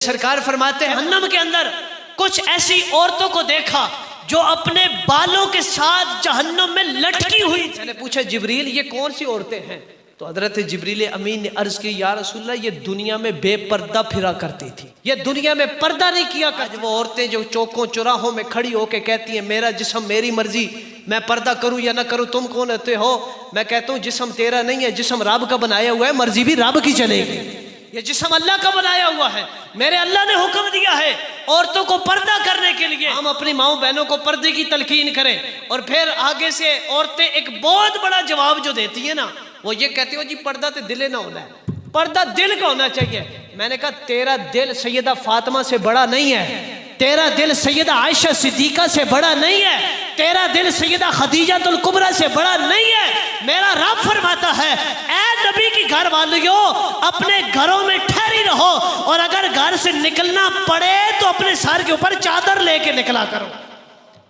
सरकार फरमाते हैं जहन्नम के अंदर कुछ ऐसी औरतों को देखा जो अपने बालों के साथ जहन्नम में लटकी हुई थी। मैंने पूछा जिब्रील ये कौन सी औरतें हैं? तो हजरत जिब्रील अमीन ने अर्ज की या रसूलल्लाह ये दुनिया में बेपर्दा फिरा करती थी, ये दुनिया में पर्दा नहीं किया करती। वो औरतें जो चौकों चौराहों में खड़ी होकर कहती हैं मेरा जिस्म मेरी मर्जी, मैं पर्दा करूं या ना करूं, तुम कौन होते हो? मैं कहता हूं जिस्म तेरा नहीं है, जिस्म रब का बनाया हुआ है, मर्जी भी रब की चलेगी। ये जिस्म अल्लाह का बनाया हुआ है, मेरे अल्लाह ने हुक्म दिया है औरतों को पर्दा करने के लिए। हम अपनी माओ बहनों को पर्दे की तलकीन करें और फिर आगे से औरतें एक बहुत बड़ा जवाब जो देती है ना, वो ये कहती हो जी पर्दा तो दिल ना होना है, पर्दा दिल का होना चाहिए। मैंने कहा तेरा दिल सैयदा फातिमा से बड़ा नहीं है, तेरा दिल सैयदा आयशा सिद्दीका से बड़ा नहीं है, तेरा दिल सैयदा खदीजातुल कुबरा से बड़ा नहीं है। मेरा रब फरमाता है ऐ नबी की घर वालियों अपने घरों में ठहरी रहो और अगर घर से निकलना पड़े तो अपने सर के ऊपर चादर लेके निकला करो।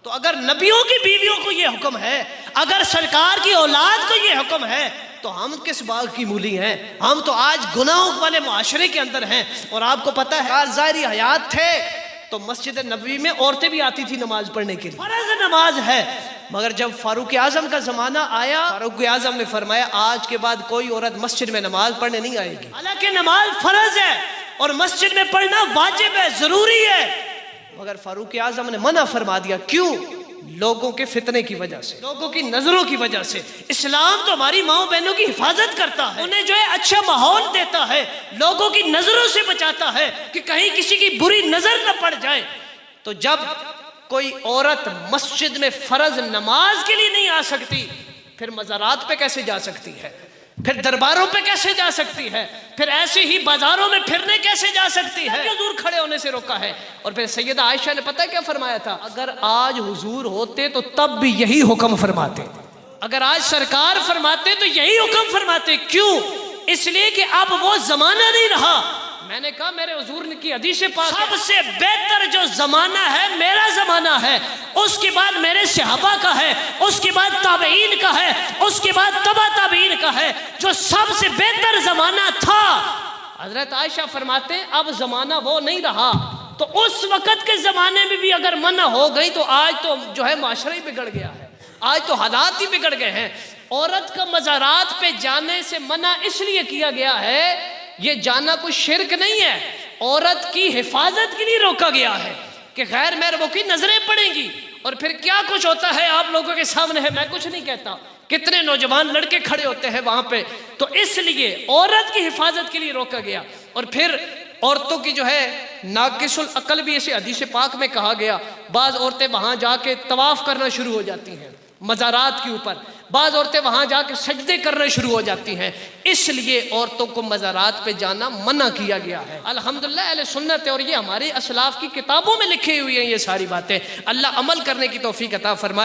तो अगर नबियों की बीवियों को ये हुक्म है, अगर सरकार की औलाद को ये हुक्म है, तो हम किस बात की मूली हैं? हम तो आज गुनाहों वाले मुआशरे के अंदर हैं। और आपको पता है ज़ाहिरी हयात थे तो मस्जिद नबवी में औरतें भी आती थी नमाज पढ़ने के लिए, फर्ज नमाज है। मगर जब फारूक आजम का जमाना आया, फारूक आजम ने फरमाया आज के बाद कोई औरत मस्जिद में नमाज पढ़ने नहीं आएगी। हालांकि नमाज फर्ज है और मस्जिद में पढ़ना वाजिब है, जरूरी है, मगर फारूक आजम ने मना फरमा दिया। क्यों? लोगों के फितने की वजह से, लोगों की नजरों की वजह से। इस्लाम तो हमारी माओ बहनों की हिफाजत करता है, उन्हें जो है अच्छा माहौल देता है, लोगों की नजरों से बचाता है कि कहीं किसी की बुरी नजर न पड़ जाए। तो जब कोई औरत मस्जिद में फर्ज नमाज के लिए नहीं आ सकती, फिर मज़ारात पे कैसे जा सकती है? फिर दरबारों पे कैसे जा सकती है? फिर ऐसे ही बाजारों में फिरने कैसे जा सकती है? क्यों दूर खड़े होने से रोका है? और फिर सैयदा आयशा ने पता है क्या फरमाया था? अगर आज हुजूर होते तो तब भी यही हुक्म फरमाते, अगर आज सरकार फरमाते तो यही हुक्म फरमाते। क्यों? इसलिए कि अब वो जमाना नहीं रहा। मैंने कहा मेरे हुजूर की हदीस पाक सबसे बेहतर जो जमाना है मेरा जमाना है, उसके बाद मेरे सहाबा का है, उसके बाद ताबईन का है, उसके बाद तबा ताबईन का है। जो सबसे बेहतर जमाना था, हजरत आयशा फरमाते अब जमाना वो नहीं रहा। तो उस वक़्त के जमाने में भी अगर मना हो गई तो आज तो जो है माशरा ही बिगड़ गया है, आज तो हालात ही बिगड़ गए हैं। औरत का मज़ारात पे जाने से मना इसलिए किया गया है, ये जाना कोई शिरक नहीं है, औरत की हिफाजत के लिए रोका गया है कि गैर महरमों की नजरें पड़ेंगी। और फिर क्या कुछ होता है आप लोगों के सामने है, मैं कुछ नहीं कहता, कितने नौजवान लड़के खड़े होते हैं वहां पे। तो इसलिए औरत की हिफाजत के लिए रोका गया। और फिर औरतों की जो है नाकिसुल अकल भी इसे हदीस पाक में कहा गया। बाज़ औरतें वहां जाके तवाफ करना शुरू हो जाती हैं मज़ारात के ऊपर, बाज़ औरतें वहां जाके सजदे करने शुरू हो जाती हैं, इसलिए औरतों को मज़ारात पे जाना मना किया गया है। अल्हम्दुलिल्लाह अहले सुन्नत है और ये हमारे असलाफ की किताबों में लिखी हुई हैं ये सारी बातें। अल्लाह अमल करने की तौफीक अता फरमाए।